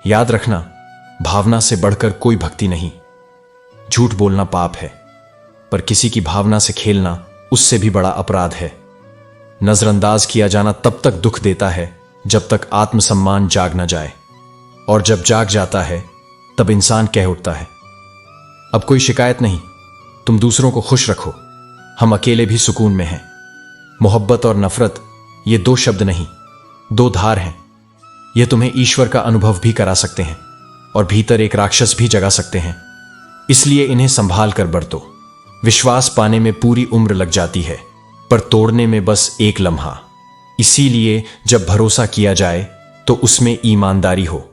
याद रखना, भावना से बढ़कर कोई भक्ति नहीं। झूठ बोलना पाप है, पर किसी की भावना से खेलना उससे भी बड़ा अपराध है। नजरअंदाज किया जाना तब तक दुख देता है जब तक आत्मसम्मान जाग न जाए, और जब जाग जाता है तब इंसान कह उठता है, अब कोई शिकायत नहीं, तुम दूसरों को खुश रखो, हम अकेले भी सुकून में हैं। मोहब्बत और नफरत ये दो शब्द नहीं, दो धार हैं। ये तुम्हें ईश्वर का अनुभव भी करा सकते हैं और भीतर एक राक्षस भी जगा सकते हैं। इसलिए इन्हें संभाल कर बरतो। विश्वास पाने में पूरी उम्र लग जाती है, पर तोड़ने में बस एक लम्हा। इसीलिए जब भरोसा किया जाए तो उसमें ईमानदारी हो,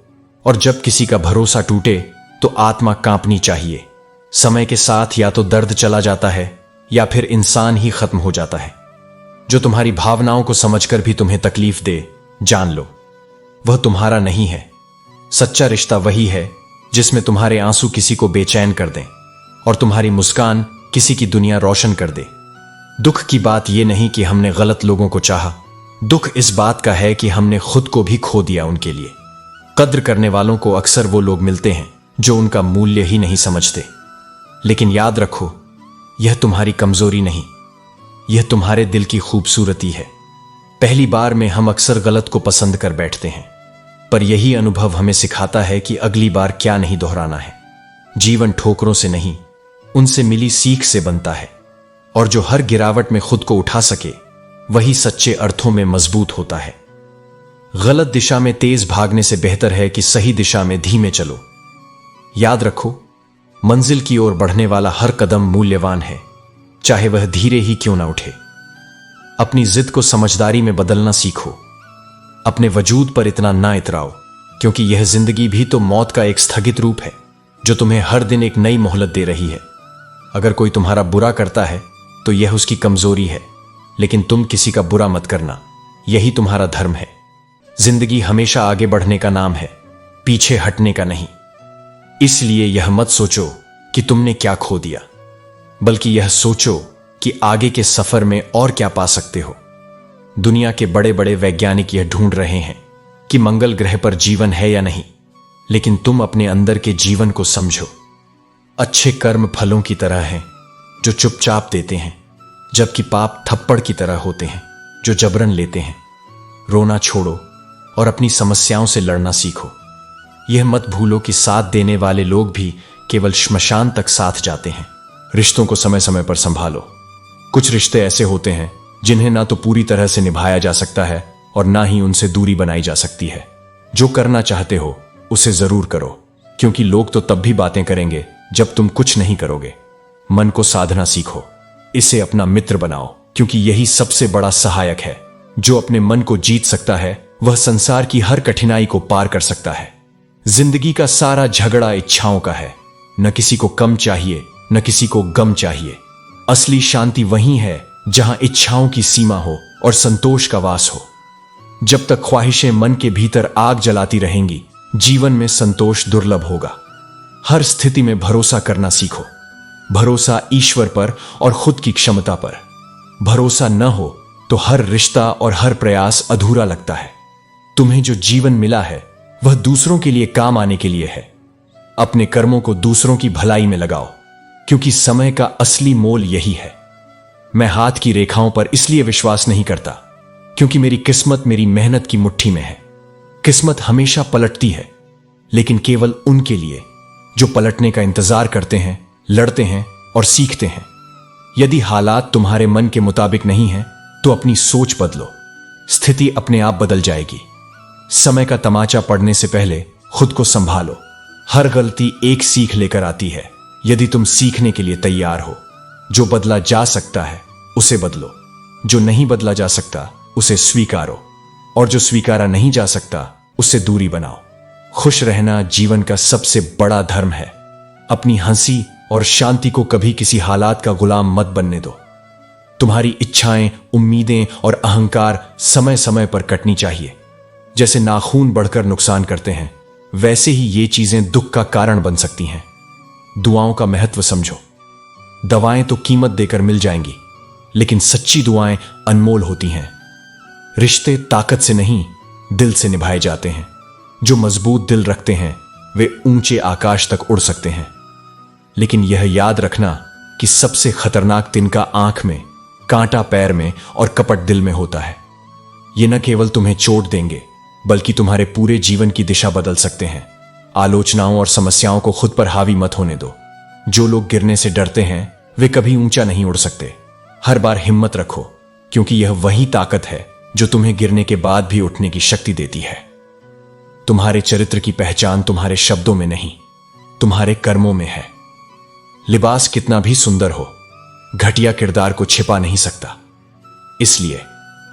और जब किसी का भरोसा टूटे तो आत्मा कांपनी चाहिए। समय के साथ या तो दर्द चला जाता है या फिर इंसान ही खत्म हो जाता है। जो तुम्हारी भावनाओं को समझकर भी तुम्हें तकलीफ दे, जान लो वह तुम्हारा नहीं है। सच्चा रिश्ता वही है जिसमें तुम्हारे आंसू किसी को बेचैन कर दें और तुम्हारी मुस्कान किसी की दुनिया रोशन कर दे। दुख की बात यह नहीं कि हमने गलत लोगों को चाहा, दुख इस बात का है कि हमने खुद को भी खो दिया उनके लिए। कद्र करने वालों को अक्सर वो लोग मिलते हैं जो उनका मूल्य ही नहीं समझते। लेकिन याद रखो, यह तुम्हारी कमजोरी नहीं, यह तुम्हारे दिल की खूबसूरती है। पहली बार में हम अक्सर गलत को पसंद कर बैठते हैं, पर यही अनुभव हमें सिखाता है कि अगली बार क्या नहीं दोहराना है। जीवन ठोकरों से नहीं, उनसे मिली सीख से बनता है, और जो हर गिरावट में खुद को उठा सके वही सच्चे अर्थों में मजबूत होता है। गलत दिशा में तेज भागने से बेहतर है कि सही दिशा में धीमे चलो। याद रखो, मंजिल की ओर बढ़ने वाला हर कदम मूल्यवान है, चाहे वह धीरे ही क्यों ना उठे। अपनी जिद को समझदारी में बदलना सीखो। अपने वजूद पर इतना ना इतराओ, क्योंकि यह जिंदगी भी तो मौत का एक स्थगित रूप है जो तुम्हें हर दिन एक नई मोहलत दे रही है। अगर कोई तुम्हारा बुरा करता है तो यह उसकी कमजोरी है, लेकिन तुम किसी का बुरा मत करना, यही तुम्हारा धर्म है। जिंदगी हमेशा आगे बढ़ने का नाम है, पीछे हटने का नहीं। इसलिए यह मत सोचो कि तुमने क्या खो दिया, बल्कि यह सोचो कि आगे के सफर में और क्या पा सकते हो। दुनिया के बड़े बड़े वैज्ञानिक यह ढूंढ रहे हैं कि मंगल ग्रह पर जीवन है या नहीं, लेकिन तुम अपने अंदर के जीवन को समझो। अच्छे कर्म फलों की तरह हैं जो चुपचाप देते हैं, जबकि पाप थप्पड़ की तरह होते हैं जो जबरन लेते हैं। रोना छोड़ो और अपनी समस्याओं से लड़ना सीखो। यह मत भूलो कि साथ देने वाले लोग भी केवल श्मशान तक साथ जाते हैं। रिश्तों को समय समय पर संभालो। कुछ रिश्ते ऐसे होते हैं जिन्हें ना तो पूरी तरह से निभाया जा सकता है और ना ही उनसे दूरी बनाई जा सकती है। जो करना चाहते हो उसे जरूर करो, क्योंकि लोग तो तब भी बातें करेंगे जब तुम कुछ नहीं करोगे। मन को साधना सीखो, इसे अपना मित्र बनाओ, क्योंकि यही सबसे बड़ा सहायक है। जो अपने मन को जीत सकता है वह संसार की हर कठिनाई को पार कर सकता है। जिंदगी का सारा झगड़ा इच्छाओं का है। न किसी को कम चाहिए, न किसी को गम चाहिए। असली शांति वहीं है जहां इच्छाओं की सीमा हो और संतोष का वास हो। जब तक ख्वाहिशें मन के भीतर आग जलाती रहेंगी, जीवन में संतोष दुर्लभ होगा। हर स्थिति में भरोसा करना सीखो। भरोसा ईश्वर पर और खुद की क्षमता पर। भरोसा न हो तो हर रिश्ता और हर प्रयास अधूरा लगता है। तुम्हें जो जीवन मिला है वह दूसरों के लिए काम आने के लिए है। अपने कर्मों को दूसरों की भलाई में लगाओ, क्योंकि समय का असली मोल यही है। मैं हाथ की रेखाओं पर इसलिए विश्वास नहीं करता क्योंकि मेरी किस्मत मेरी मेहनत की मुट्ठी में है। किस्मत हमेशा पलटती है, लेकिन केवल उनके लिए जो पलटने का इंतजार करते हैं, लड़ते हैं और सीखते हैं। यदि हालात तुम्हारे मन के मुताबिक नहीं है तो अपनी सोच बदलो, स्थिति अपने आप बदल जाएगी। समय का तमाचा पड़ने से पहले खुद को संभालो। हर गलती एक सीख लेकर आती है, यदि तुम सीखने के लिए तैयार हो। जो बदला जा सकता है उसे बदलो, जो नहीं बदला जा सकता उसे स्वीकारो, और जो स्वीकारा नहीं जा सकता उससे दूरी बनाओ। खुश रहना जीवन का सबसे बड़ा धर्म है। अपनी हंसी और शांति को कभी किसी हालात का गुलाम मत बनने दो। तुम्हारी इच्छाएं, उम्मीदें और अहंकार समय समय पर कटनी चाहिए। जैसे नाखून बढ़कर नुकसान करते हैं, वैसे ही ये चीजें दुख का कारण बन सकती हैं। दुआओं का महत्व समझो। दवाएं तो कीमत देकर मिल जाएंगी, लेकिन सच्ची दुआएं अनमोल होती हैं। रिश्ते ताकत से नहीं, दिल से निभाए जाते हैं। जो मजबूत दिल रखते हैं वे ऊंचे आकाश तक उड़ सकते हैं। लेकिन यह याद रखना कि सबसे खतरनाक तिनका आंख में, कांटा पैर में और कपट दिल में होता है। ये न केवल तुम्हें चोट देंगे बल्कि तुम्हारे पूरे जीवन की दिशा बदल सकते हैं। आलोचनाओं और समस्याओं को खुद पर हावी मत होने दो। जो लोग गिरने से डरते हैं वे कभी ऊंचा नहीं उड़ सकते। हर बार हिम्मत रखो, क्योंकि यह वही ताकत है जो तुम्हें गिरने के बाद भी उठने की शक्ति देती है। तुम्हारे चरित्र की पहचान तुम्हारे शब्दों में नहीं, तुम्हारे कर्मों में है। लिबास कितना भी सुंदर हो, घटिया किरदार को छिपा नहीं सकता। इसलिए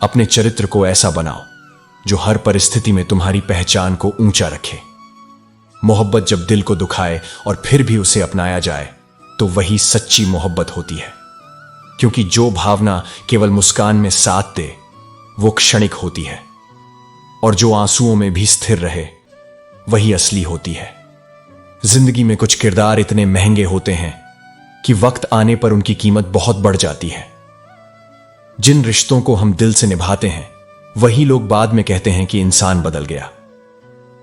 अपने चरित्र को ऐसा बनाओ जो हर परिस्थिति में तुम्हारी पहचान को ऊंचा रखे। मोहब्बत जब दिल को दुखाए और फिर भी उसे अपनाया जाए तो वही सच्ची मोहब्बत होती है। क्योंकि जो भावना केवल मुस्कान में साथ दे वो क्षणिक होती है, और जो आंसुओं में भी स्थिर रहे वही असली होती है। जिंदगी में कुछ किरदार इतने महंगे होते हैं कि वक्त आने पर उनकी कीमत बहुत बढ़ जाती है। जिन रिश्तों को हम दिल से निभाते हैं वही लोग बाद में कहते हैं कि इंसान बदल गया,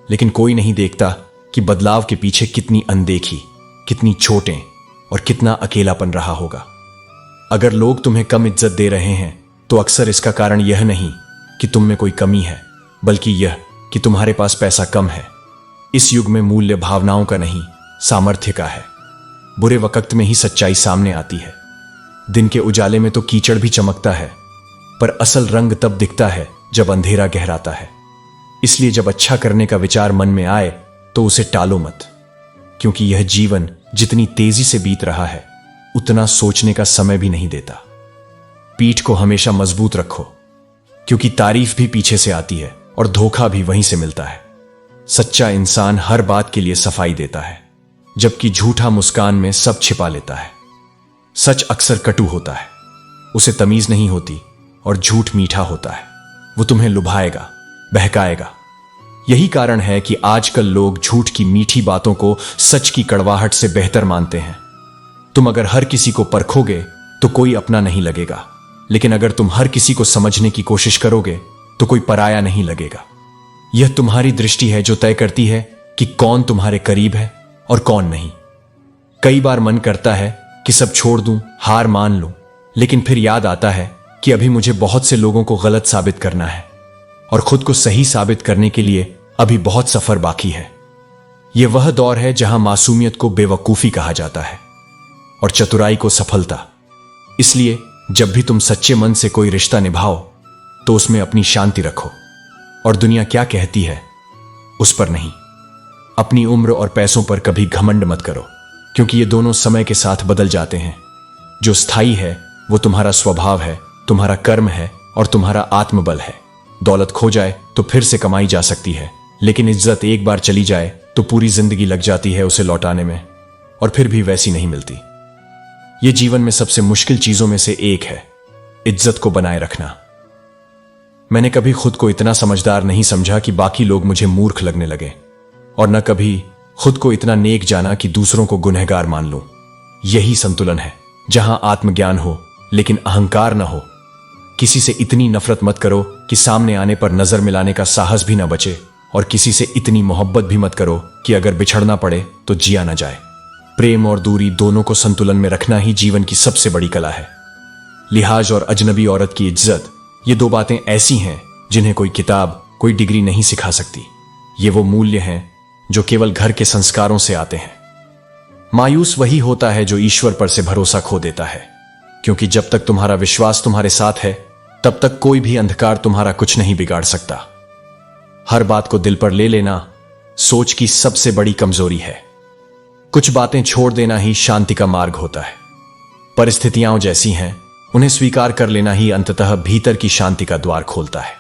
लेकिन कोई नहीं देखता कि बदलाव के पीछे कितनी अनदेखी, कितनी चोटें और कितना अकेलापन रहा होगा। अगर लोग तुम्हें कम इज्जत दे रहे हैं तो अक्सर इसका कारण यह नहीं कि तुम में कोई कमी है, बल्कि यह कि तुम्हारे पास पैसा कम है। इस युग में मूल्य भावनाओं का नहीं, सामर्थ्य का है। बुरे वक्त में ही सच्चाई सामने आती है। दिन के उजाले में तो कीचड़ भी चमकता है, पर असल रंग तब दिखता है जब अंधेरा गहराता है। इसलिए जब अच्छा करने का विचार मन में आए तो उसे टालो मत, क्योंकि यह जीवन जितनी तेजी से बीत रहा है उतना सोचने का समय भी नहीं देता। पीठ को हमेशा मजबूत रखो, क्योंकि तारीफ भी पीछे से आती है और धोखा भी वहीं से मिलता है। सच्चा इंसान हर बात के लिए सफाई देता है, जबकि झूठा मुस्कान में सब छिपा लेता है। सच अक्सर कटु होता है, उसे तमीज नहीं होती, और झूठ मीठा होता है, वो तुम्हें लुभाएगा, बहकाएगा। यही कारण है कि आजकल लोग झूठ की मीठी बातों को सच की कड़वाहट से बेहतर मानते हैं। तुम अगर हर किसी को परखोगे तो कोई अपना नहीं लगेगा, लेकिन अगर तुम हर किसी को समझने की कोशिश करोगे तो कोई पराया नहीं लगेगा। यह तुम्हारी दृष्टि है जो तय करती है कि कौन तुम्हारे करीब है और कौन नहीं। कई बार मन करता है कि सब छोड़ दूं, हार मान लूं, लेकिन फिर याद आता है कि अभी मुझे बहुत से लोगों को गलत साबित करना है, और खुद को सही साबित करने के लिए अभी बहुत सफर बाकी है। यह वह दौर है जहां मासूमियत को बेवकूफी कहा जाता है और चतुराई को सफलता। इसलिए जब भी तुम सच्चे मन से कोई रिश्ता निभाओ तो उसमें अपनी शांति रखो, और दुनिया क्या कहती है उस पर नहीं। अपनी उम्र और पैसों पर कभी घमंड मत करो, क्योंकि ये दोनों समय के साथ बदल जाते हैं। जो स्थायी है वो तुम्हारा स्वभाव है, तुम्हारा कर्म है और तुम्हारा आत्मबल है। दौलत खो जाए तो फिर से कमाई जा सकती है, लेकिन इज्जत एक बार चली जाए तो पूरी जिंदगी लग जाती है उसे लौटाने में, और फिर भी वैसी नहीं मिलती। यह जीवन में सबसे मुश्किल चीजों में से एक है, इज्जत को बनाए रखना। मैंने कभी खुद को इतना समझदार नहीं समझा कि बाकी लोग मुझे मूर्ख लगने लगे, और न कभी खुद को इतना नेक जाना कि दूसरों को गुनहगार मान लूं। यही संतुलन है, जहां आत्मज्ञान हो लेकिन अहंकार न हो। किसी से इतनी नफरत मत करो कि सामने आने पर नजर मिलाने का साहस भी न बचे, और किसी से इतनी मोहब्बत भी मत करो कि अगर बिछड़ना पड़े तो जिया न जाए। प्रेम और दूरी दोनों को संतुलन में रखना ही जीवन की सबसे बड़ी कला है। लिहाज और अजनबी औरत की इज्जत, ये दो बातें ऐसी हैं जिन्हें कोई किताब, कोई डिग्री नहीं सिखा सकती। ये वो मूल्य हैं जो केवल घर के संस्कारों से आते हैं। मायूस वही होता है जो ईश्वर पर से भरोसा खो देता है, क्योंकि जब तक तुम्हारा विश्वास तुम्हारे साथ है तब तक कोई भी अंधकार तुम्हारा कुछ नहीं बिगाड़ सकता। हर बात को दिल पर ले लेना सोच की सबसे बड़ी कमजोरी है। कुछ बातें छोड़ देना ही शांति का मार्ग होता है। परिस्थितियां जैसी हैं उन्हें स्वीकार कर लेना ही अंततः भीतर की शांति का द्वार खोलता है।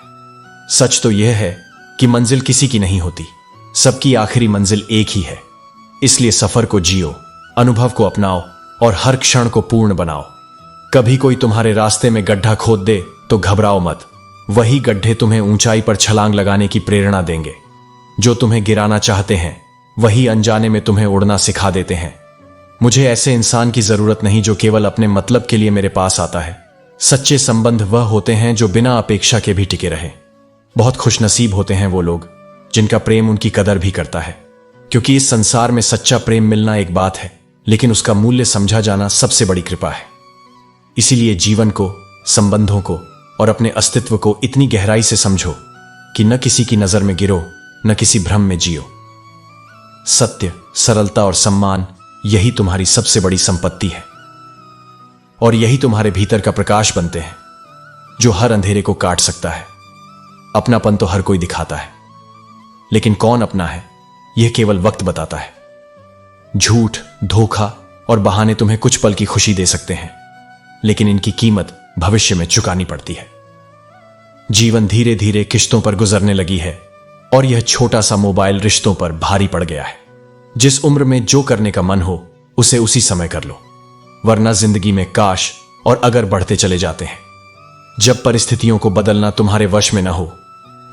सच तो यह है कि मंजिल किसी की नहीं होती, सबकी आखिरी मंजिल एक ही है। इसलिए सफर को जियो, अनुभव को अपनाओ और हर क्षण को पूर्ण बनाओ। कभी कोई तुम्हारे रास्ते में गड्ढा खोद दे तो घबराओ मत, वही गड्ढे तुम्हें ऊंचाई पर छलांग लगाने की प्रेरणा देंगे। जो तुम्हें गिराना चाहते हैं वही अनजाने में तुम्हें उड़ना सिखा देते हैं। मुझे ऐसे इंसान की जरूरत नहीं जो केवल अपने मतलब के लिए मेरे पास आता है। सच्चे संबंध वह होते हैं जो बिना अपेक्षा के भी टिके रहे। बहुत खुशनसीब होते हैं वो लोग जिनका प्रेम उनकी कदर भी करता है, क्योंकि इस संसार में सच्चा प्रेम मिलना एक बात है, लेकिन उसका मूल्य समझा जाना सबसे बड़ी कृपा है। इसीलिए जीवन को, संबंधों को और अपने अस्तित्व को इतनी गहराई से समझो कि न किसी की नजर में गिरो, न किसी भ्रम में जियो। सत्य, सरलता और सम्मान, यही तुम्हारी सबसे बड़ी संपत्ति है, और यही तुम्हारे भीतर का प्रकाश बनते हैं जो हर अंधेरे को काट सकता है। अपनापन तो हर कोई दिखाता है, लेकिन कौन अपना है यह केवल वक्त बताता है। झूठ, धोखा और बहाने तुम्हें कुछ पल की खुशी दे सकते हैं, लेकिन इनकी कीमत भविष्य में चुकानी पड़ती है। जीवन धीरे धीरे किश्तों पर गुजरने लगी है, और यह छोटा सा मोबाइल रिश्तों पर भारी पड़ गया है। जिस उम्र में जो करने का मन हो उसे उसी समय कर लो, वरना जिंदगी में काश और अगर बढ़ते चले जाते हैं। जब परिस्थितियों को बदलना तुम्हारे वश में न हो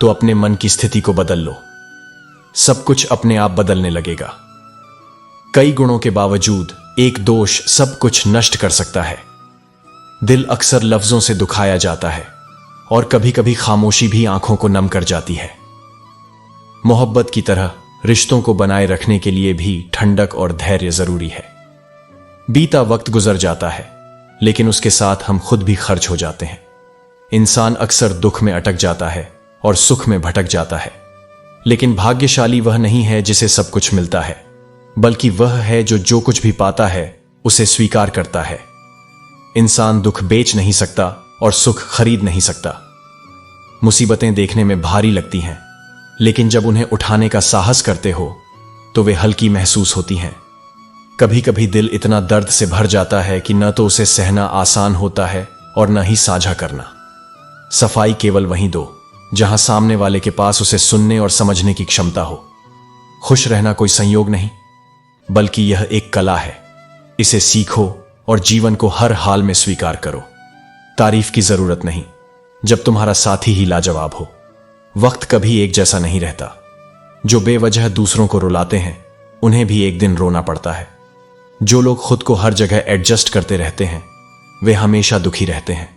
तो अपने मन की स्थिति को बदल लो, सब कुछ अपने आप बदलने लगेगा। कई गुणों के बावजूद एक दोष सब कुछ नष्ट कर सकता है। दिल अक्सर लफ्जों से दुखाया जाता है, और कभी कभी खामोशी भी आंखों को नम कर जाती है। मोहब्बत की तरह रिश्तों को बनाए रखने के लिए भी ठंडक और धैर्य जरूरी है। बीता वक्त गुजर जाता है, लेकिन उसके साथ हम खुद भी खर्च हो जाते हैं। इंसान अक्सर दुख में अटक जाता है और सुख में भटक जाता है, लेकिन भाग्यशाली वह नहीं है जिसे सब कुछ मिलता है, बल्कि वह है जो कुछ भी पाता है उसे स्वीकार करता है। इंसान दुख बेच नहीं सकता और सुख खरीद नहीं सकता। मुसीबतें देखने में भारी लगती हैं, लेकिन जब उन्हें उठाने का साहस करते हो तो वे हल्की महसूस होती हैं। कभी कभी दिल इतना दर्द से भर जाता है कि न तो उसे सहना आसान होता है और न ही साझा करना। सफाई केवल वहीं दो जहां सामने वाले के पास उसे सुनने और समझने की क्षमता हो। खुश रहना कोई संयोग नहीं, बल्कि यह एक कला है। इसे सीखो और जीवन को हर हाल में स्वीकार करो। तारीफ की जरूरत नहीं जब तुम्हारा साथी ही लाजवाब हो। वक्त कभी एक जैसा नहीं रहता। जो बेवजह दूसरों को रुलाते हैं उन्हें भी एक दिन रोना पड़ता है। जो लोग खुद को हर जगह एडजस्ट करते रहते हैं वे हमेशा दुखी रहते हैं।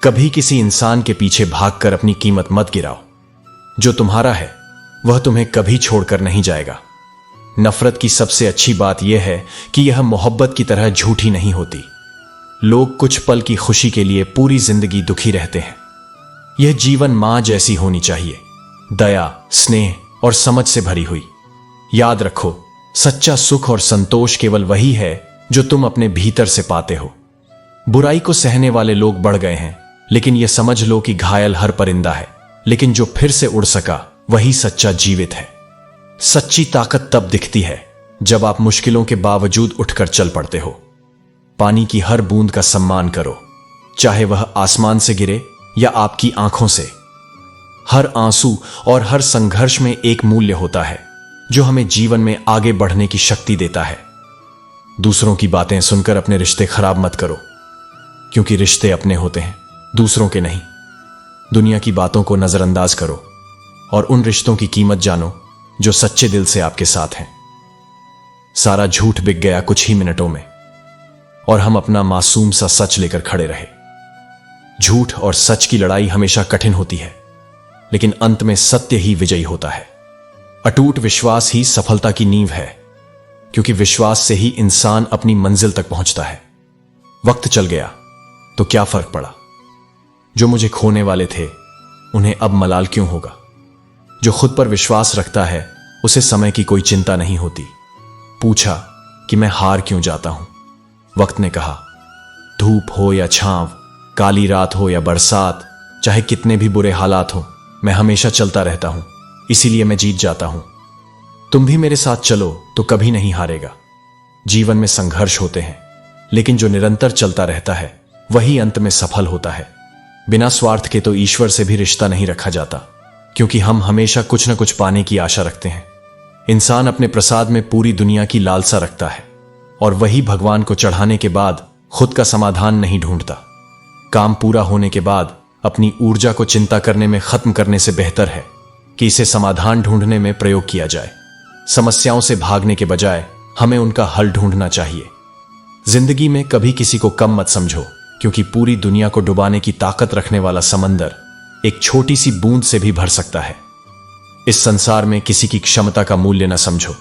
कभी किसी इंसान के पीछे भागकर अपनी कीमत मत गिराओ। जो तुम्हारा है वह तुम्हें कभी छोड़कर नहीं जाएगा। नफरत की सबसे अच्छी बात यह है कि यह मोहब्बत की तरह झूठी नहीं होती। लोग कुछ पल की खुशी के लिए पूरी जिंदगी दुखी रहते हैं। यह जीवन मां जैसी होनी चाहिए, दया, स्नेह और समझ से भरी हुई। याद रखो, सच्चा सुख और संतोष केवल वही है जो तुम अपने भीतर से पाते हो। बुराई को सहने वाले लोग बढ़ गए हैं, लेकिन यह समझ लो कि घायल हर परिंदा है, लेकिन जो फिर से उड़ सका वही सच्चा जीवित है। सच्ची ताकत तब दिखती है जब आप मुश्किलों के बावजूद उठकर चल पड़ते हो। पानी की हर बूंद का सम्मान करो, चाहे वह आसमान से गिरे या आपकी आंखों से। हर आंसू और हर संघर्ष में एक मूल्य होता है जो हमें जीवन में आगे बढ़ने की शक्ति देता है। दूसरों की बातें सुनकर अपने रिश्ते खराब मत करो, क्योंकि रिश्ते अपने होते हैं, दूसरों के नहीं। दुनिया की बातों को नजरअंदाज करो और उन रिश्तों की कीमत जानो जो सच्चे दिल से आपके साथ हैं। सारा झूठ बिक गया कुछ ही मिनटों में, और हम अपना मासूम सा सच लेकर खड़े रहे। झूठ और सच की लड़ाई हमेशा कठिन होती है, लेकिन अंत में सत्य ही विजयी होता है। अटूट विश्वास ही सफलता की नींव है, क्योंकि विश्वास से ही इंसान अपनी मंजिल तक पहुंचता है। वक्त चल गया तो क्या फर्क पड़ा। जो मुझे खोने वाले थे उन्हें अब मलाल क्यों होगा। जो खुद पर विश्वास रखता है उसे समय की कोई चिंता नहीं होती। पूछा कि मैं हार क्यों जाता हूं। वक्त ने कहा, धूप हो या छांव, काली रात हो या बरसात, चाहे कितने भी बुरे हालात हो, मैं हमेशा चलता रहता हूं, इसीलिए मैं जीत जाता हूं। तुम भी मेरे साथ चलो तो कभी नहीं हारेगा। जीवन में संघर्ष होते हैं, लेकिन जो निरंतर चलता रहता है वही अंत में सफल होता है। बिना स्वार्थ के तो ईश्वर से भी रिश्ता नहीं रखा जाता, क्योंकि हम हमेशा कुछ न कुछ पाने की आशा रखते हैं। इंसान अपने प्रसाद में पूरी दुनिया की लालसा रखता है, और वही भगवान को चढ़ाने के बाद खुद का समाधान नहीं ढूंढता। काम पूरा होने के बाद अपनी ऊर्जा को चिंता करने में खत्म करने से बेहतर है कि इसे समाधान ढूंढने में प्रयोग किया जाए। समस्याओं से भागने के बजाय हमें उनका हल ढूंढना चाहिए। जिंदगी में कभी किसी को कम मत समझो, क्योंकि पूरी दुनिया को डुबाने की ताकत रखने वाला समंदर एक छोटी सी बूंद से भी भर सकता है। इस संसार में किसी की क्षमता का मूल्य न समझो,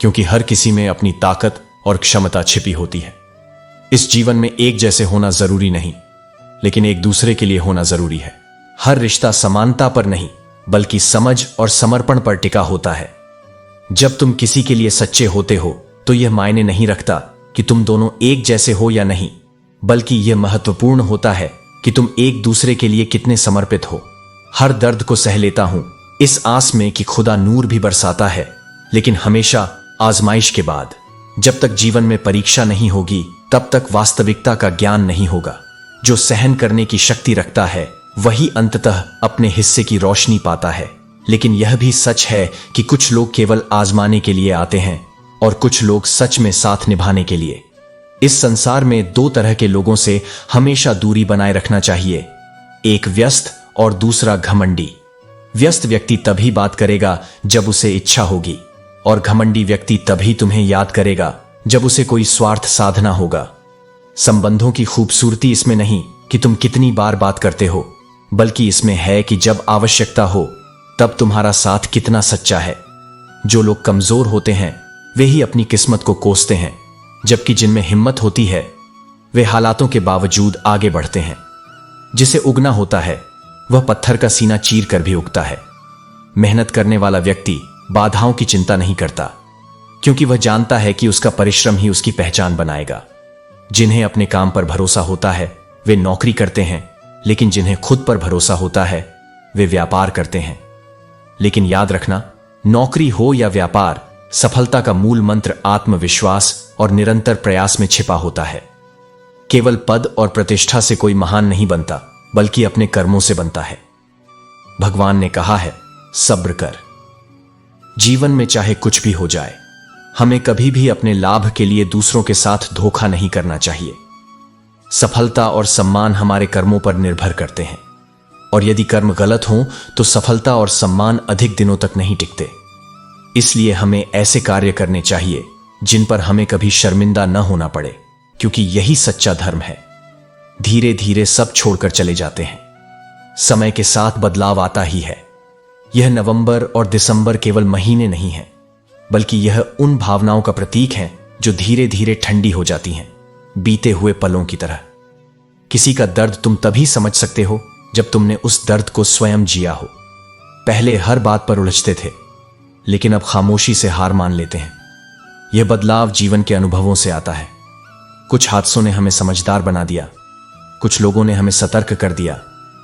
क्योंकि हर किसी में अपनी ताकत और क्षमता छिपी होती है। इस जीवन में एक जैसे होना जरूरी नहीं, लेकिन एक दूसरे के लिए होना जरूरी है। हर रिश्ता समानता पर नहीं, बल्कि समझ और समर्पण पर टिका होता है। जब तुम किसी के लिए सच्चे होते हो तो यह मायने नहीं रखता कि तुम दोनों एक जैसे हो या नहीं, बल्कि यह महत्वपूर्ण होता है कि तुम एक दूसरे के लिए कितने समर्पित हो। हर दर्द को सह लेता हूं इस आस में कि खुदा नूर भी बरसाता है, लेकिन हमेशा आजमाइश के बाद। जब तक जीवन में परीक्षा नहीं होगी तब तक वास्तविकता का ज्ञान नहीं होगा। जो सहन करने की शक्ति रखता है वही अंततः अपने हिस्से की रोशनी पाता है। लेकिन यह भी सच है कि कुछ लोग केवल आजमाने के लिए आते हैं और कुछ लोग सच में साथ निभाने के लिए। इस संसार में दो तरह के लोगों से हमेशा दूरी बनाए रखना चाहिए, एक व्यस्त और दूसरा घमंडी। व्यस्त व्यक्ति तभी बात करेगा जब उसे इच्छा होगी, और घमंडी व्यक्ति तभी तुम्हें याद करेगा जब उसे कोई स्वार्थ साधना होगा। संबंधों की खूबसूरती इसमें नहीं कि तुम कितनी बार बात करते हो, बल्कि इसमें है कि जब आवश्यकता हो तब तुम्हारा साथ कितना सच्चा है। जो लोग कमजोर होते हैं वे ही अपनी किस्मत को कोसते हैं, जबकि जिनमें हिम्मत होती है वे हालातों के बावजूद आगे बढ़ते हैं। जिसे उगना होता है वह पत्थर का सीना चीर कर भी उगता है। मेहनत करने वाला व्यक्ति बाधाओं की चिंता नहीं करता, क्योंकि वह जानता है कि उसका परिश्रम ही उसकी पहचान बनाएगा। जिन्हें अपने काम पर भरोसा होता है वे नौकरी करते हैं, लेकिन जिन्हें खुद पर भरोसा होता है वे व्यापार करते हैं। लेकिन याद रखना, नौकरी हो या व्यापार, सफलता का मूल मंत्र आत्मविश्वास और निरंतर प्रयास में छिपा होता है। केवल पद और प्रतिष्ठा से कोई महान नहीं बनता, बल्कि अपने कर्मों से बनता है। भगवान ने कहा है, सब्र कर। जीवन में चाहे कुछ भी हो जाए, हमें कभी भी अपने लाभ के लिए दूसरों के साथ धोखा नहीं करना चाहिए। सफलता और सम्मान हमारे कर्मों पर निर्भर करते हैं, और यदि कर्म गलत हों तो सफलता और सम्मान अधिक दिनों तक नहीं टिकते। इसलिए हमें ऐसे कार्य करने चाहिए जिन पर हमें कभी शर्मिंदा न होना पड़े, क्योंकि यही सच्चा धर्म है। धीरे धीरे सब छोड़कर चले जाते हैं। समय के साथ बदलाव आता ही है। यह नवंबर और दिसंबर केवल महीने नहीं हैं, बल्कि यह उन भावनाओं का प्रतीक है जो धीरे धीरे ठंडी हो जाती हैं, बीते हुए पलों की तरह। किसी का दर्द तुम तभी समझ सकते हो जब तुमने उस दर्द को स्वयं जिया हो। पहले हर बात पर उलझते थे, लेकिन अब खामोशी से हार मान लेते हैं। यह बदलाव जीवन के अनुभवों से आता है। कुछ हादसों ने हमें समझदार बना दिया, कुछ लोगों ने हमें सतर्क कर दिया,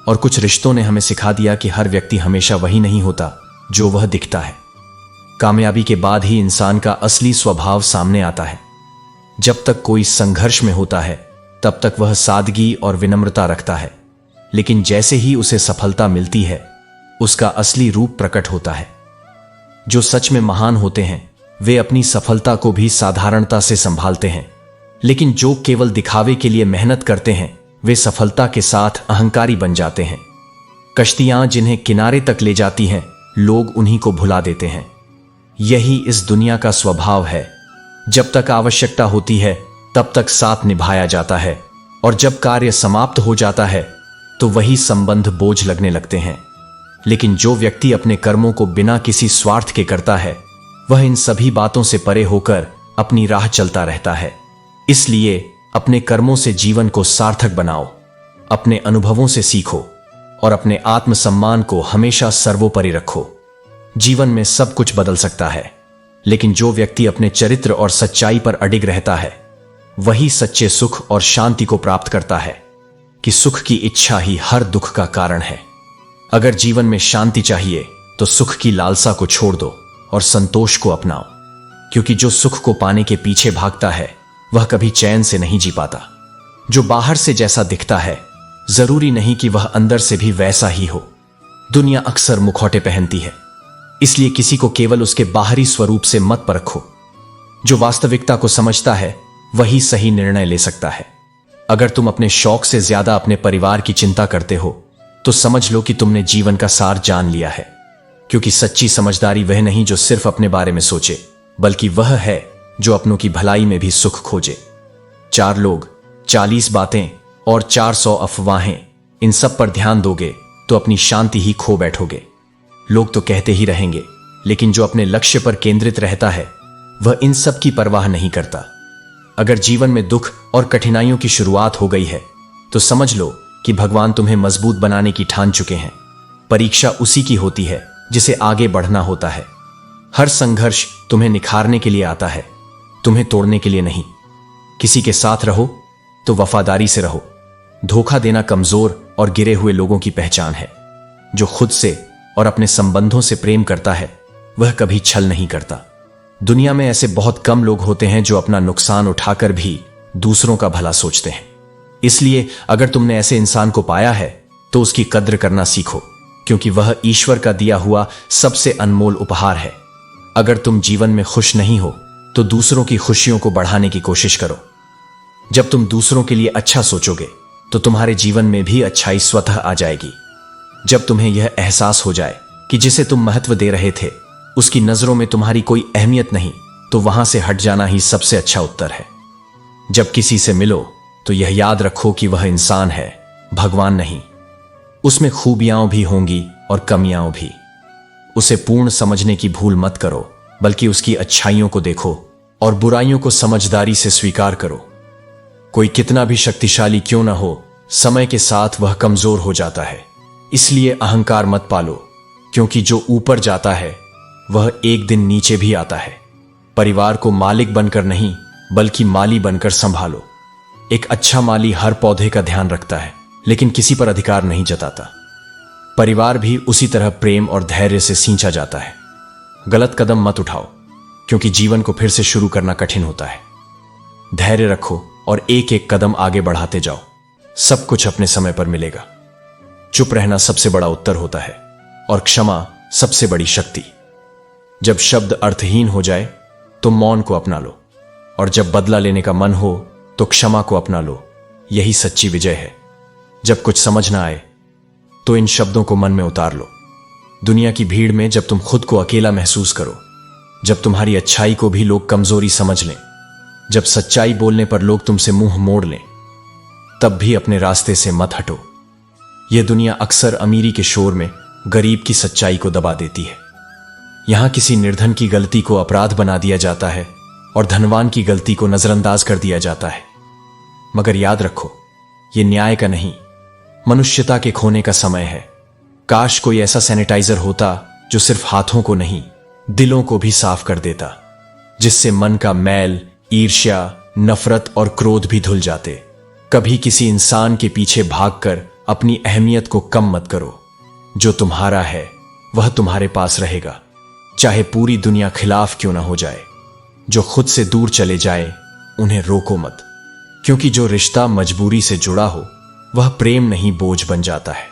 और कुछ रिश्तों ने हमें सिखा दिया कि हर व्यक्ति हमेशा वही नहीं होता जो वह दिखता है। कामयाबी के बाद ही इंसान का असली स्वभाव सामने आता है। जब तक कोई संघर्ष में होता है तब तक वह सादगी और विनम्रता रखता है, लेकिन जैसे ही उसे सफलता मिलती है उसका असली रूप प्रकट होता है। जो सच में महान होते हैं वे अपनी सफलता को भी साधारणता से संभालते हैं, लेकिन जो केवल दिखावे के लिए मेहनत करते हैं वे सफलता के साथ अहंकारी बन जाते हैं। कश्तियां जिन्हें किनारे तक ले जाती हैं, लोग उन्हीं को भुला देते हैं। यही इस दुनिया का स्वभाव है। जब तक आवश्यकता होती है तब तक साथ निभाया जाता है, और जब कार्य समाप्त हो जाता है तो वही संबंध बोझ लगने लगते हैं। लेकिन जो व्यक्ति अपने कर्मों को बिना किसी स्वार्थ के करता है वह इन सभी बातों से परे होकर अपनी राह चलता रहता है। इसलिए अपने कर्मों से जीवन को सार्थक बनाओ, अपने अनुभवों से सीखो और अपने आत्मसम्मान को हमेशा सर्वोपरि रखो। जीवन में सब कुछ बदल सकता है, लेकिन जो व्यक्ति अपने चरित्र और सच्चाई पर अडिग रहता है वही सच्चे सुख और शांति को प्राप्त करता है, कि सुख की इच्छा ही हर दुख का कारण है। अगर जीवन में शांति चाहिए तो सुख की लालसा को छोड़ दो और संतोष को अपनाओ, क्योंकि जो सुख को पाने के पीछे भागता है वह कभी चैन से नहीं जी पाता। जो बाहर से जैसा दिखता है जरूरी नहीं कि वह अंदर से भी वैसा ही हो। दुनिया अक्सर मुखौटे पहनती है, इसलिए किसी को केवल उसके बाहरी स्वरूप से मत परखो। जो वास्तविकता को समझता है वही सही निर्णय ले सकता है। अगर तुम अपने शौक से ज्यादा अपने परिवार की चिंता करते हो तो समझ लो कि तुमने जीवन का सार जान लिया है, क्योंकि सच्ची समझदारी वह नहीं जो सिर्फ अपने बारे में सोचे, बल्कि वह है जो अपनों की भलाई में भी सुख खोजे। 4 लोग, 40 बातें और 400 अफवाहें, इन सब पर ध्यान दोगे तो अपनी शांति ही खो बैठोगे। लोग तो कहते ही रहेंगे, लेकिन जो अपने लक्ष्य पर केंद्रित रहता है वह इन सब की परवाह नहीं करता। अगर जीवन में दुख और कठिनाइयों की शुरुआत हो गई है तो समझ लो कि भगवान तुम्हें मजबूत बनाने की ठान चुके हैं। परीक्षा उसी की होती है जिसे आगे बढ़ना होता है। हर संघर्ष तुम्हें निखारने के लिए आता है, तुम्हें तोड़ने के लिए नहीं। किसी के साथ रहो तो वफादारी से रहो। धोखा देना कमजोर और गिरे हुए लोगों की पहचान है। जो खुद से और अपने संबंधों से प्रेम करता है वह कभी छल नहीं करता। दुनिया में ऐसे बहुत कम लोग होते हैं जो अपना नुकसान उठाकर भी दूसरों का भला सोचते हैं। इसलिए अगर तुमने ऐसे इंसान को पाया है तो उसकी कद्र करना सीखो, क्योंकि वह ईश्वर का दिया हुआ सबसे अनमोल उपहार है। अगर तुम जीवन में खुश नहीं हो तो दूसरों की खुशियों को बढ़ाने की कोशिश करो। जब तुम दूसरों के लिए अच्छा सोचोगे तो तुम्हारे जीवन में भी अच्छाई स्वतः आ जाएगी। जब तुम्हें यह एहसास हो जाए कि जिसे तुम महत्व दे रहे थे उसकी नजरों में तुम्हारी कोई अहमियत नहीं, तो वहां से हट जाना ही सबसे अच्छा उत्तर है। जब किसी से मिलो तो यह याद रखो कि वह इंसान है, भगवान नहीं। उसमें खूबियां भी होंगी और कमियां भी। उसे पूर्ण समझने की भूल मत करो, बल्कि उसकी अच्छाइयों को देखो और बुराइयों को समझदारी से स्वीकार करो। कोई कितना भी शक्तिशाली क्यों ना हो, समय के साथ वह कमजोर हो जाता है। इसलिए अहंकार मत पालो, क्योंकि जो ऊपर जाता है वह एक दिन नीचे भी आता है। परिवार को मालिक बनकर नहीं बल्कि माली बनकर संभालो। एक अच्छा माली हर पौधे का ध्यान रखता है, लेकिन किसी पर अधिकार नहीं जताता। परिवार भी उसी तरह प्रेम और धैर्य से सींचा जाता है। गलत कदम मत उठाओ, क्योंकि जीवन को फिर से शुरू करना कठिन होता है। धैर्य रखो और एक एक कदम आगे बढ़ाते जाओ। सब कुछ अपने समय पर मिलेगा। चुप रहना सबसे बड़ा उत्तर होता है और क्षमा सबसे बड़ी शक्ति। जब शब्द अर्थहीन हो जाए तो मौन को अपना लो, और जब बदला लेने का मन हो तो क्षमा को अपना लो। यही सच्ची विजय है। जब कुछ समझ ना आए तो इन शब्दों को मन में उतार लो। दुनिया की भीड़ में जब तुम खुद को अकेला महसूस करो, जब तुम्हारी अच्छाई को भी लोग कमजोरी समझ लें, जब सच्चाई बोलने पर लोग तुमसे मुंह मोड़ लें, तब भी अपने रास्ते से मत हटो। यह दुनिया अक्सर अमीरी के शोर में गरीब की सच्चाई को दबा देती है। यहां किसी निर्धन की गलती को अपराध बना दिया जाता है और धनवान की गलती को नजरअंदाज कर दिया जाता है। मगर याद रखो, यह न्याय का नहीं, मनुष्यता के खोने का समय है। काश कोई ऐसा सैनिटाइजर होता जो सिर्फ हाथों को नहीं, दिलों को भी साफ कर देता, जिससे मन का मैल, ईर्ष्या, नफरत और क्रोध भी धुल जाते। कभी किसी इंसान के पीछे भागकर अपनी अहमियत को कम मत करो। जो तुम्हारा है वह तुम्हारे पास रहेगा, चाहे पूरी दुनिया खिलाफ क्यों ना हो जाए। जो खुद से दूर चले जाए उन्हें रोको मत, क्योंकि जो रिश्ता मजबूरी से जुड़ा हो वह प्रेम नहीं बोझ बन जाता है।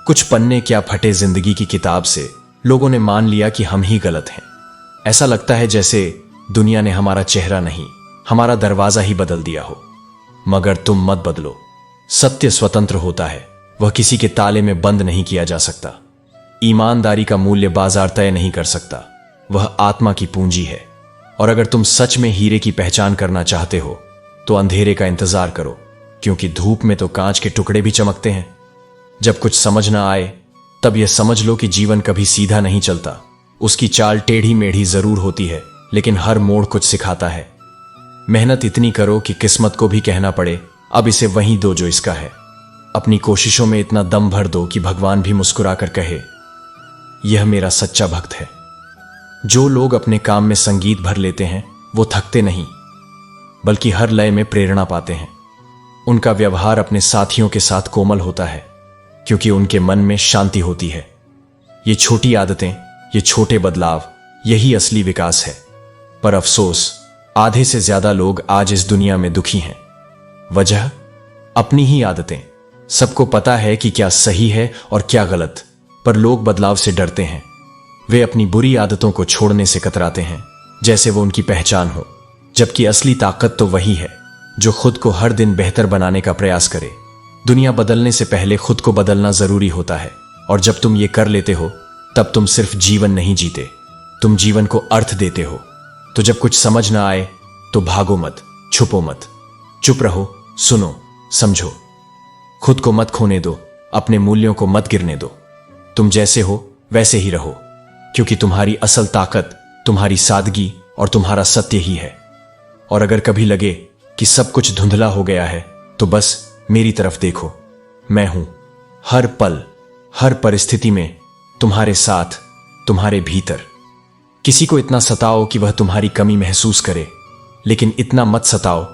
कुछ पन्ने क्या फटे जिंदगी की किताब से लोगों ने मान लिया कि हम ही गलत हैं। ऐसा लगता है जैसे दुनिया ने हमारा चेहरा नहीं, हमारा दरवाजा ही बदल दिया हो। मगर तुम मत बदलो। सत्य स्वतंत्र होता है, वह किसी के ताले में बंद नहीं किया जा सकता। ईमानदारी का मूल्य बाजार तय नहीं कर सकता, वह आत्मा की पूंजी है। और अगर तुम सच में हीरे की पहचान करना चाहते हो तो अंधेरे का इंतजार करो, क्योंकि धूप में तो कांच के टुकड़े भी चमकते हैं। जब कुछ समझ ना आए तब यह समझ लो कि जीवन कभी सीधा नहीं चलता। उसकी चाल टेढ़ी मेढ़ी जरूर होती है, लेकिन हर मोड़ कुछ सिखाता है। मेहनत इतनी करो कि किस्मत को भी कहना पड़े, अब इसे वहीं दो जो इसका है। अपनी कोशिशों में इतना दम भर दो कि भगवान भी मुस्कुराकर कहे, यह मेरा सच्चा भक्त है। जो लोग अपने काम में संगीत भर लेते हैं वो थकते नहीं, बल्कि हर लय में प्रेरणा पाते हैं। उनका व्यवहार अपने साथियों के साथ कोमल होता है, क्योंकि उनके मन में शांति होती है। ये छोटी आदतें, ये छोटे बदलाव, यही असली विकास है। पर अफसोस, आधे से ज्यादा लोग आज इस दुनिया में दुखी हैं। वजह अपनी ही आदतें। सबको पता है कि क्या सही है और क्या गलत, पर लोग बदलाव से डरते हैं। वे अपनी बुरी आदतों को छोड़ने से कतराते हैं, जैसे वो उनकी पहचान हो। जबकि असली ताकत तो वही है जो खुद को हर दिन बेहतर बनाने का प्रयास करे। दुनिया बदलने से पहले खुद को बदलना जरूरी होता है, और जब तुम ये कर लेते हो तब तुम सिर्फ जीवन नहीं जीते, तुम जीवन को अर्थ देते हो। तो जब कुछ समझ ना आए तो भागो मत, छुपो मत, चुप रहो, सुनो, समझो। खुद को मत खोने दो, अपने मूल्यों को मत गिरने दो। तुम जैसे हो वैसे ही रहो, क्योंकि तुम्हारी असल ताकत तुम्हारी सादगी और तुम्हारा सत्य ही है। और अगर कभी लगे कि सब कुछ धुंधला हो गया है, तो बस मेरी तरफ देखो। मैं हूं हर पल, हर परिस्थिति में तुम्हारे साथ, तुम्हारे भीतर। किसी को इतना सताओ कि वह तुम्हारी कमी महसूस करे, लेकिन इतना मत सताओ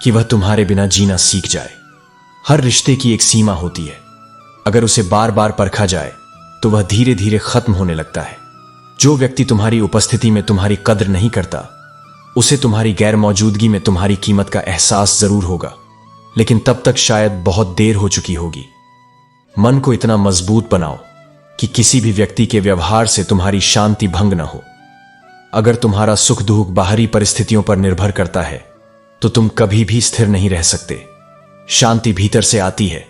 कि वह तुम्हारे बिना जीना सीख जाए। हर रिश्ते की एक सीमा होती है। अगर उसे बार बार परखा जाए तो वह धीरे धीरे खत्म होने लगता है। जो व्यक्ति तुम्हारी उपस्थिति में तुम्हारी कद्र नहीं करता, उसे तुम्हारी गैर मौजूदगी में तुम्हारी कीमत का एहसास जरूर होगा, लेकिन तब तक शायद बहुत देर हो चुकी होगी। मन को इतना मजबूत बनाओ कि किसी भी व्यक्ति के व्यवहार से तुम्हारी शांति भंग न हो। अगर तुम्हारा सुख दुख बाहरी परिस्थितियों पर निर्भर करता है, तो तुम कभी भी स्थिर नहीं रह सकते। शांति भीतर से आती है,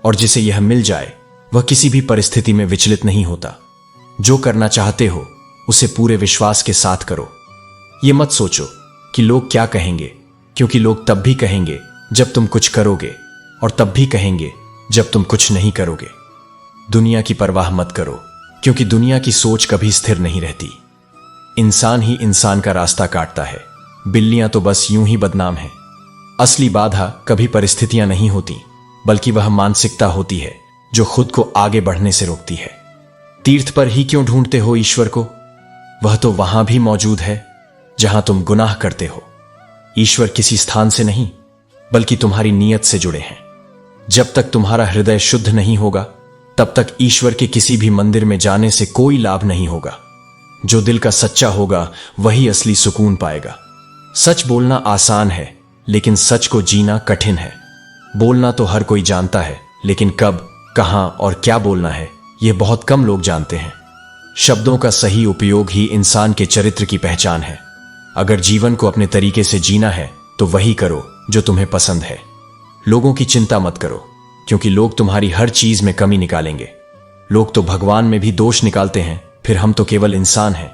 और जिसे यह मिल जाए वह किसी भी परिस्थिति में विचलित नहीं होता। जो करना चाहते हो उसे पूरे विश्वास के साथ करो। यह मत सोचो कि लोग क्या कहेंगे, क्योंकि लोग तब भी कहेंगे जब तुम कुछ करोगे, और तब भी कहेंगे जब तुम कुछ नहीं करोगे। दुनिया की परवाह मत करो, क्योंकि दुनिया की सोच कभी स्थिर नहीं रहती। इंसान ही इंसान का रास्ता काटता है, बिल्लियां तो बस यूं ही बदनाम हैं। असली बाधा कभी परिस्थितियां नहीं होती, बल्कि वह मानसिकता होती है जो खुद को आगे बढ़ने से रोकती है। तीर्थ पर ही क्यों ढूंढते हो ईश्वर को? वह तो वहां भी मौजूद है जहां तुम गुनाह करते हो। ईश्वर किसी स्थान से नहीं, बल्कि तुम्हारी नीयत से जुड़े हैं। जब तक तुम्हारा हृदय शुद्ध नहीं होगा, तब तक ईश्वर के किसी भी मंदिर में जाने से कोई लाभ नहीं होगा। जो दिल का सच्चा होगा वही असली सुकून पाएगा। सच बोलना आसान है, लेकिन सच को जीना कठिन है। बोलना तो हर कोई जानता है, लेकिन कब, कहां और क्या बोलना है, यह बहुत कम लोग जानते हैं। शब्दों का सही उपयोग ही इंसान के चरित्र की पहचान है। अगर जीवन को अपने तरीके से जीना है, तो वही करो जो तुम्हें पसंद है। लोगों की चिंता मत करो, क्योंकि लोग तुम्हारी हर चीज में कमी निकालेंगे। लोग तो भगवान में भी दोष निकालते हैं, फिर हम तो केवल इंसान हैं।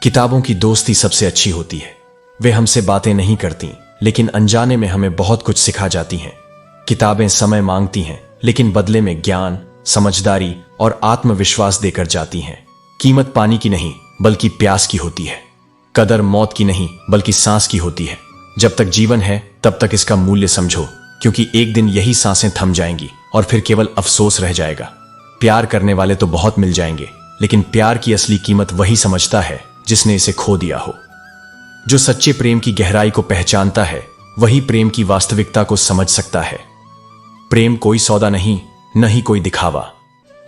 किताबों की दोस्ती सबसे अच्छी होती है। वे हमसे बातें नहीं करती, लेकिन अनजाने में हमें बहुत कुछ सिखा जाती हैं। किताबें समय मांगती हैं, लेकिन बदले में ज्ञान, समझदारी और आत्मविश्वास देकर जाती हैं। कीमत पानी की नहीं, बल्कि प्यास की होती है। कदर मौत की नहीं, बल्कि सांस की होती है। जब तक जीवन है, तब तक इसका मूल्य समझो, क्योंकि एक दिन यही सांसें थम जाएंगी और फिर केवल अफसोस रह जाएगा। प्यार करने वाले तो बहुत मिल जाएंगे, लेकिन प्यार की असली कीमत वही समझता है जिसने इसे खो दिया हो। जो सच्चे प्रेम की गहराई को पहचानता है, वही प्रेम की वास्तविकता को समझ सकता है। प्रेम कोई सौदा नहीं, न ही कोई दिखावा।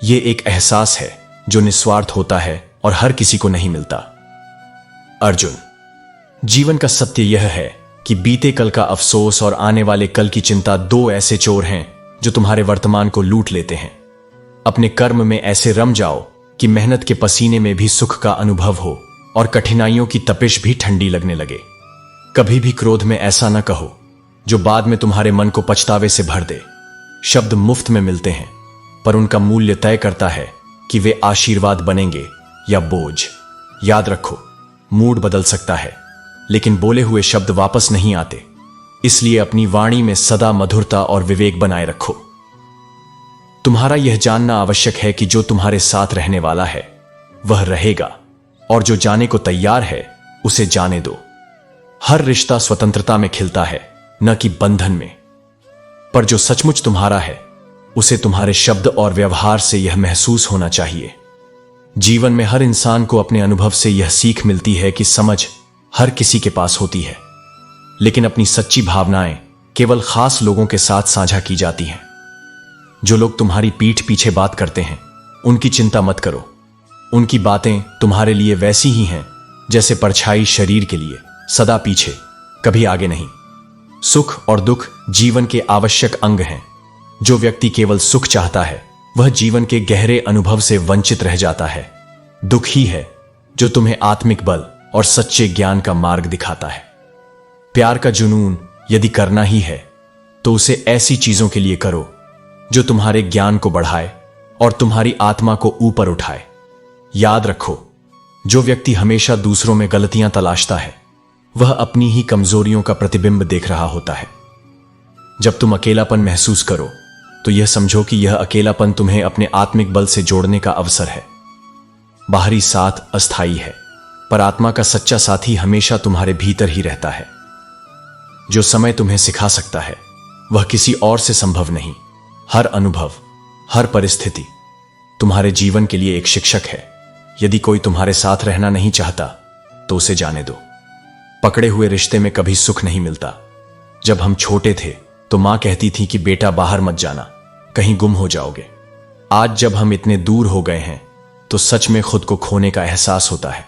यह एक एहसास है जो निस्वार्थ होता है और हर किसी को नहीं मिलता। अर्जुन, जीवन का सत्य यह है कि बीते कल का अफसोस और आने वाले कल की चिंता दो ऐसे चोर हैं जो तुम्हारे वर्तमान को लूट लेते हैं। अपने कर्म में ऐसे रम जाओ कि मेहनत के पसीने में भी सुख का अनुभव हो और कठिनाइयों की तपिश भी ठंडी लगने लगे। कभी भी क्रोध में ऐसा न कहो जो बाद में तुम्हारे मन को पछतावे से भर दे। शब्द मुफ्त में मिलते हैं, पर उनका मूल्य तय करता है कि वे आशीर्वाद बनेंगे या बोझ। याद रखो, मूड बदल सकता है, लेकिन बोले हुए शब्द वापस नहीं आते। इसलिए अपनी वाणी में सदा मधुरता और विवेक बनाए रखो। तुम्हारा यह जानना आवश्यक है कि जो तुम्हारे साथ रहने वाला है वह रहेगा, और जो जाने को तैयार है उसे जाने दो। हर रिश्ता स्वतंत्रता में खिलता है, न कि बंधन में। पर जो सचमुच तुम्हारा है, उसे तुम्हारे शब्द और व्यवहार से यह महसूस होना चाहिए। जीवन में हर इंसान को अपने अनुभव से यह सीख मिलती है कि समझ हर किसी के पास होती है, लेकिन अपनी सच्ची भावनाएं केवल खास लोगों के साथ साझा की जाती हैं। जो लोग तुम्हारी पीठ पीछे बात करते हैं, उनकी चिंता मत करो। उनकी बातें तुम्हारे लिए वैसी ही हैं जैसे परछाई शरीर के लिए, सदा पीछे, कभी आगे नहीं। सुख और दुख जीवन के आवश्यक अंग हैं। जो व्यक्ति केवल सुख चाहता है, वह जीवन के गहरे अनुभव से वंचित रह जाता है। दुख ही है जो तुम्हें आत्मिक बल और सच्चे ज्ञान का मार्ग दिखाता है। प्यार का जुनून यदि करना ही है, तो उसे ऐसी चीजों के लिए करो जो तुम्हारे ज्ञान को बढ़ाए और तुम्हारी आत्मा को ऊपर उठाए। याद रखो, जो व्यक्ति हमेशा दूसरों में गलतियां तलाशता है, वह अपनी ही कमजोरियों का प्रतिबिंब देख रहा होता है। जब तुम अकेलापन महसूस करो, तो यह समझो कि यह अकेलापन तुम्हें अपने आत्मिक बल से जोड़ने का अवसर है। बाहरी साथ अस्थाई है, पर आत्मा का सच्चा साथी हमेशा तुम्हारे भीतर ही रहता है। जो समय तुम्हें सिखा सकता है वह किसी और से संभव नहीं। हर अनुभव, हर परिस्थिति तुम्हारे जीवन के लिए एक शिक्षक है। यदि कोई तुम्हारे साथ रहना नहीं चाहता तो उसे जाने दो। पकड़े हुए रिश्ते में कभी सुख नहीं मिलता। जब हम छोटे थे तो मां कहती थी कि बेटा बाहर मत जाना, कहीं गुम हो जाओगे। आज जब हम इतने दूर हो गए हैं तो सच में खुद को खोने का एहसास होता है।